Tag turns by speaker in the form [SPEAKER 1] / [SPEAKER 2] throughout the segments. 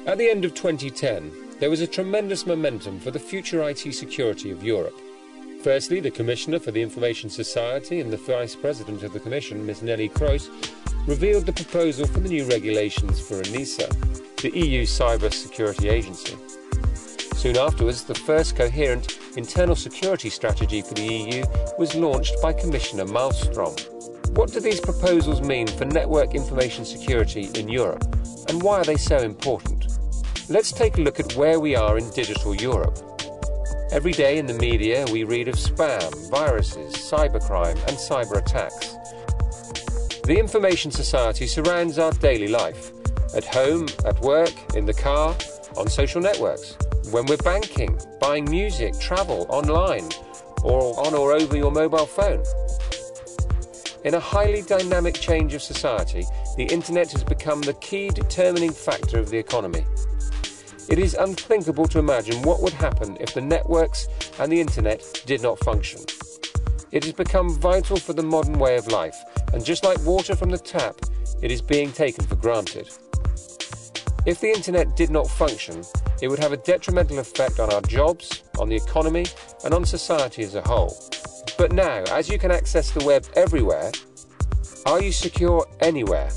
[SPEAKER 1] At the end of 2010, there was a tremendous momentum for the future IT security of Europe. Firstly, the Commissioner for the Information Society and the Vice President of the Commission, Ms. Nelly Kroes, revealed the proposal for the new regulations for Enisa, the EU cyber security agency. Soon afterwards, the first coherent internal security strategy for the EU was launched by Commissioner Malmström. What do these proposals mean for network information security in Europe, and why are they so important? Let's take a look at where we are in digital Europe. Every day in the media we read of spam, viruses, cybercrime and cyber attacks. The information society surrounds our daily life, at home, at work, in the car, on social networks, when we're banking, buying music, travel, online, or on or over your mobile phone. In a highly dynamic change of society, the internet has become the key determining factor of the economy. It is unthinkable to imagine what would happen if the networks and the internet did not function. It has become vital for the modern way of life, and just like water from the tap, it is being taken for granted. If the internet did not function, it would have a detrimental effect on our jobs, on the economy, and on society as a whole. But now, as you can access the web everywhere, are you secure anywhere?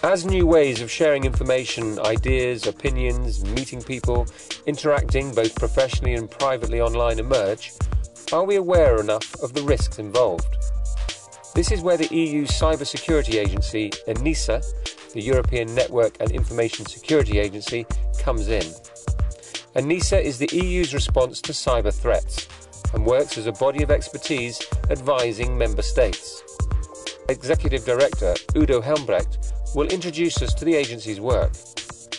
[SPEAKER 1] As new ways of sharing information, ideas, opinions, meeting people, interacting both professionally and privately online emerge, are we aware enough of the risks involved? This is where the EU cybersecurity agency, Enisa, the European Network and Information Security Agency, comes in. Enisa is the EU's response to cyber threats and works as a body of expertise advising member states. Executive Director Udo Helmbrecht will introduce us to the agency's work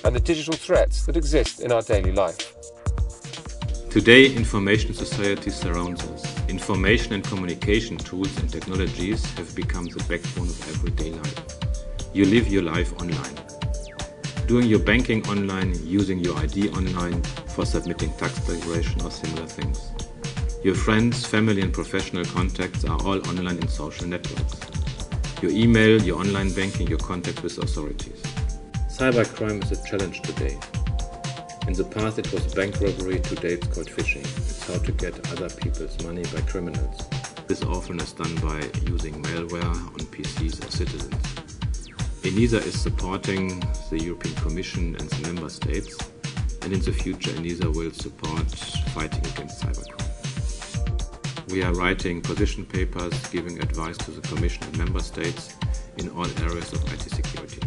[SPEAKER 1] and the digital threats that exist in our daily life.
[SPEAKER 2] Today, information society surrounds us. Information and communication tools and technologies have become the backbone of everyday life. You live your life online. Doing your banking online, using your ID online for submitting tax declaration or similar things. Your friends, family and professional contacts are all online in social networks. Your email, your online banking, your contact with authorities. Cybercrime is a challenge today. In the past it was bank robbery, today it's called phishing. It's how to get other people's money by criminals. This often is done by using malware on PCs of citizens. Enisa is supporting the European Commission and the Member States, and in the future Enisa will support fighting against cybercrime. We are writing position papers, giving advice to the Commission and Member States in all areas of IT security.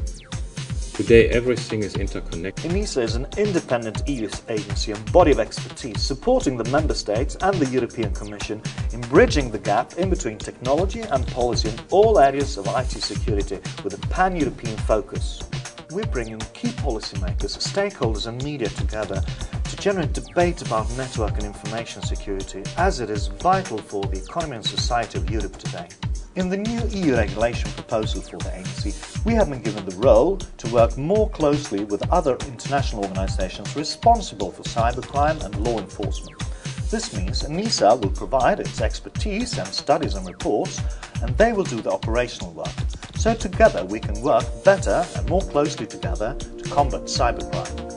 [SPEAKER 2] Today everything is interconnected.
[SPEAKER 3] Enisa is an independent EU agency and body of expertise supporting the Member States and the European Commission in bridging the gap in between technology and policy in all areas of IT security with a pan-European focus. We're bringing key policymakers, stakeholders and media together to generate debate about network and information security, as it is vital for the economy and society of Europe today. In the new EU regulation proposal for the agency, we have been given the role to work more closely with other international organisations responsible for cybercrime and law enforcement. This means Enisa will provide its expertise and studies and reports, and they will do the operational work. So together we can work better and more closely together to combat cybercrime.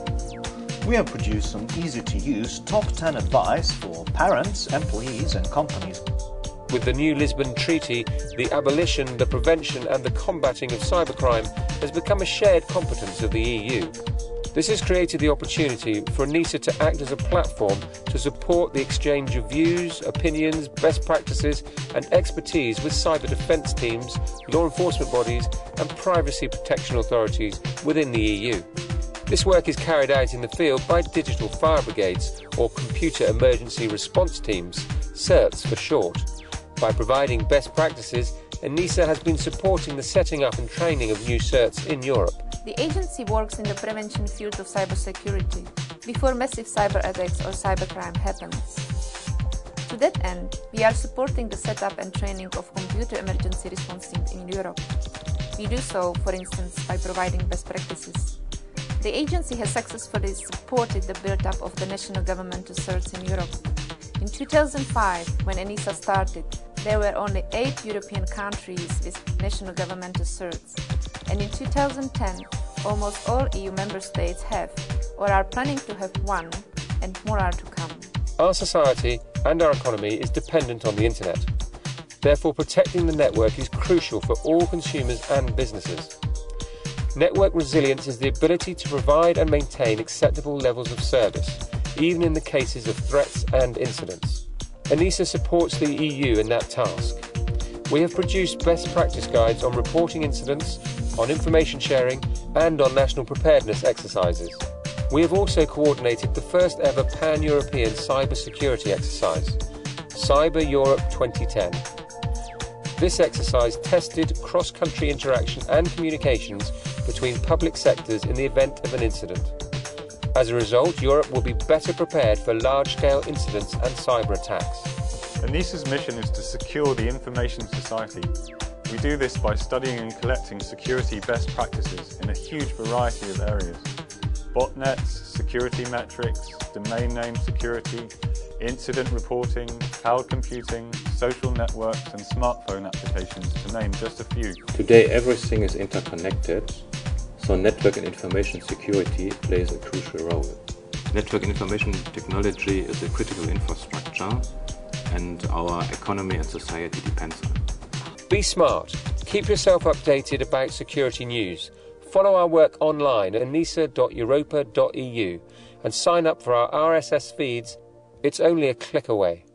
[SPEAKER 3] We have produced some easy-to-use top 10 advice for parents, employees and companies.
[SPEAKER 1] With the new Lisbon Treaty, the abolition, the prevention and the combating of cybercrime has become a shared competence of the EU. This has created the opportunity for Enisa to act as a platform to support the exchange of views, opinions, best practices and expertise with cyber defence teams, law enforcement bodies and privacy protection authorities within the EU. This work is carried out in the field by digital fire brigades or computer emergency response teams, CERTs for short. By providing best practices, Enisa has been supporting the setting up and training of new CERTs in Europe.
[SPEAKER 4] The agency works in the prevention field of cybersecurity before massive cyber attacks or cybercrime happens. To that end, we are supporting the setup and training of computer emergency response teams in Europe. We do so, for instance, by providing best practices. The agency has successfully supported the build-up of the national governmental CERTs in Europe. In 2005, when Enisa started, there were only 8 European countries with national governmental CERTs, and in 2010, almost all EU member states have. or are planning to have one, and more are to come.
[SPEAKER 1] Our society and our economy is dependent on the internet. Therefore, protecting the network is crucial for all consumers and businesses. Network resilience is the ability to provide and maintain acceptable levels of service, even in the cases of threats and incidents. Enisa supports the EU in that task. We have produced best practice guides on reporting incidents, on information sharing, and on national preparedness exercises. We have also coordinated the first ever pan-European cybersecurity exercise, Cyber Europe 2010. This exercise tested cross-country interaction and communications between public sectors in the event of an incident. As a result, Europe will be better prepared for large-scale incidents and cyber attacks.
[SPEAKER 5] Enisa's mission is to secure the information society. We do this by studying and collecting security best practices in a huge variety of areas. Botnets, security metrics, domain name security, incident reporting, cloud computing, social networks and smartphone applications, to name just a few.
[SPEAKER 2] Today everything is interconnected, so network and information security plays a crucial role. Network and information technology is a critical infrastructure, and our economy and society depends on it.
[SPEAKER 1] Be smart. Keep yourself updated about security news. Follow our work online at enisa.europa.eu and sign up for our RSS feeds. It's only a click away.